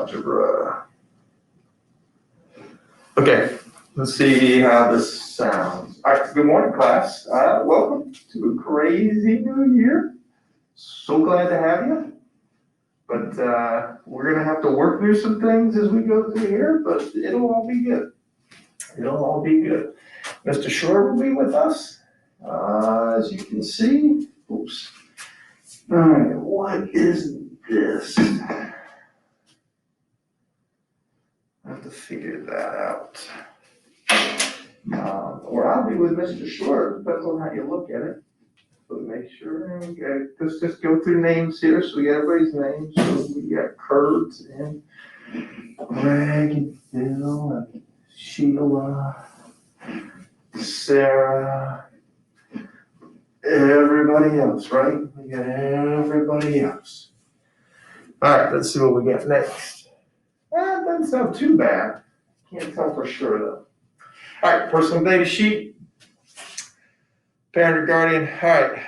algebra. Okay, let's see how this sounds. All right, good morning, class. Welcome to a crazy new year. So glad to have you. But we're gonna have to work through some things as we go through here, but it'll all be good. It'll all be good. Mr. Shore will be with us. As you can see, oops. All right, what is this? I have to figure that out. Or I'll be with Mr. Shore, depends on how you look at it. But make sure, okay, let's just go through names here, so we got everybody's names. So we got Kurt and Greg and Bill and Sheila, Sarah, everybody else, right? We got everybody else. All right, let's see what we got next. That doesn't sound too bad. Can't tell for sure though. All right, personal data sheet. Parent or guardian. All right,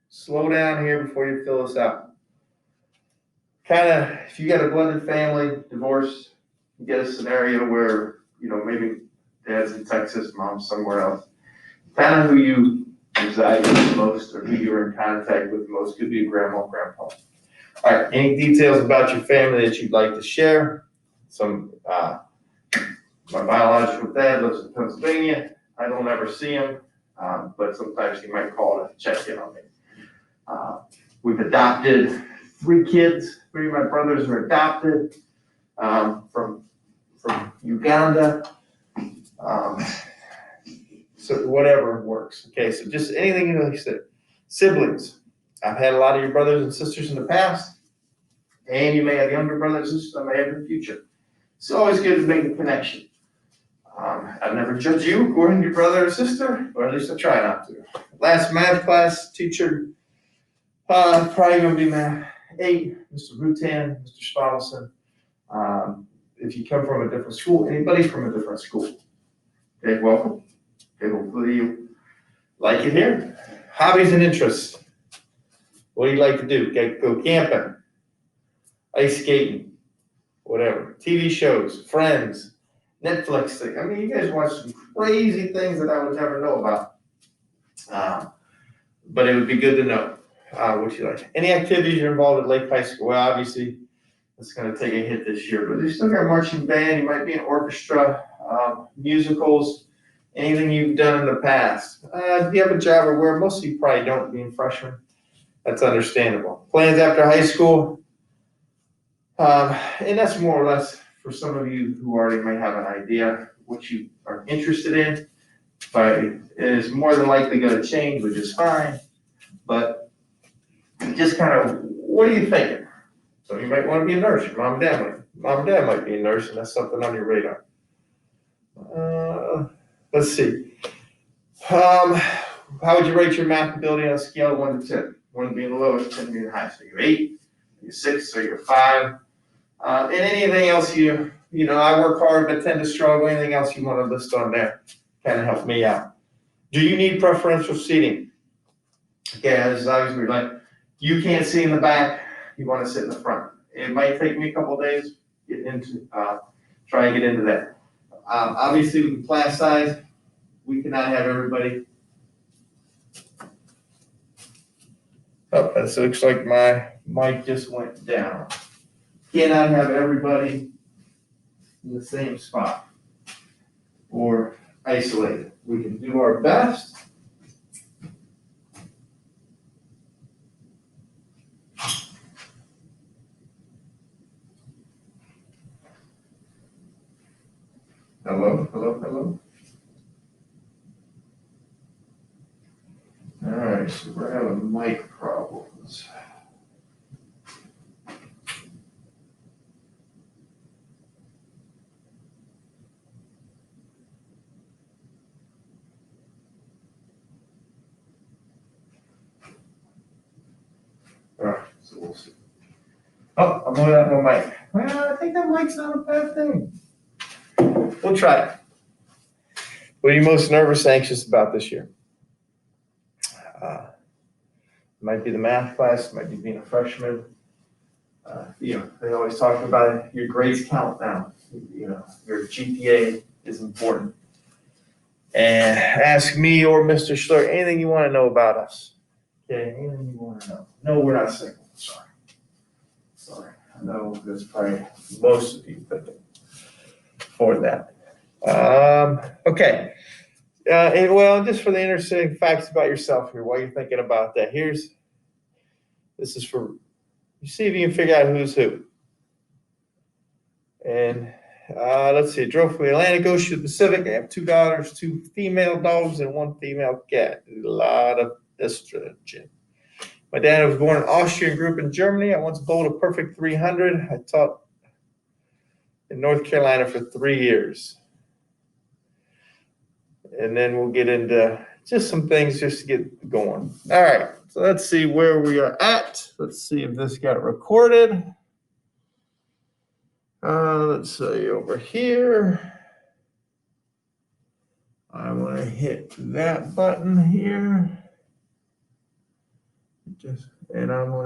slow down here before you fill this out. Kind of, if you got a blended family, divorce, you get a scenario where, you know, maybe dad's in Texas, mom's somewhere else. Kind of who you reside with most or who you're in contact with most could be grandma, grandpa. All right, any details about your family that you'd like to share? Some, my biological dad lives in Pennsylvania. I don't ever see him, but sometimes he might call to check in on me. We've adopted 3 kids. 3 of my brothers are adopted from Uganda. So whatever works. Okay, so just anything you know, like you said. Siblings. I've had a lot of your brothers and sisters in the past, and you may have younger brothers and sisters I may have in the future. It's always good to make a connection. I've never judged you according to your brother or sister, or at least I try not to. Last math class teacher, probably going to be math 8, Mr. Rutan, Mr. Spottelson. If you come from a different school, anybody from a different school, okay, welcome. Okay, hopefully you like it here. Hobbies and interests. What do you like to do? Okay, go camping, ice skating, whatever. TV shows, Friends, Netflix thing. I mean, you guys watch some crazy things that I would never know about. But it would be good to know what you like. Any activities you're involved in Lake High School? Well, obviously, it's going to take a hit this year, but you still got a marching band. You might be in orchestra, musicals, anything you've done in the past. Do you have a job or where? Most of you probably don't, being freshmen. That's understandable. Plans after high school. And that's more or less for some of you who already may have an idea what you are interested in. But it is more than likely going to change, which is fine. But just kind of, what are you thinking? So you might want to be a nurse. Your mom and dad might be a nurse, and that's something on your radar. Let's see. How would you rate your math ability on a scale of 1 to 10? 1 being the lowest, 10 being the highest. So you're 8, you're 6, or you're 5. And anything else you know, I work hard but tend to struggle. Anything else you want to list on there kind of help me out. Do you need preferential seating? Okay, as obviously like you can't see in the back, you want to sit in the front. It might take me a couple of days to get into try and get into that. Obviously with the class size, we cannot have everybody. Oh, this looks like my mic just went down. Cannot have everybody in the same spot or isolated. We can do our best. Hello, hello, hello. All right, so we're having mic problems. All right, so we'll see. Oh, I'm going out my mic. Well, I think that mic's not a bad thing. We'll try it. What are you most nervous, anxious about this year? It might be the math class, it might be being a freshman. They always talk about your grades count now. Your GPA is important. And ask me or Mr. Schler anything you want to know about us. Okay, anything you want to know. No, we're not single. Sorry. I know that's probably most of you thinking for that. Okay. And just for the interesting facts about yourself here, while you're thinking about that, this is for, you see if you can figure out who's who. And let's see, drove from the Atlantic Ocean to the Pacific. I have 2 daughters, 2 female dogs, and 1 female cat. A lot of estrogen. My dad was born in Austria and grew up in Germany. I once bowled a perfect 300. I taught in North Carolina for 3 years. And then we'll get into just some things just to get going. All right, so let's see where we are at. Let's see if this got recorded. Let's see over here. I want to hit that button here. And I'm going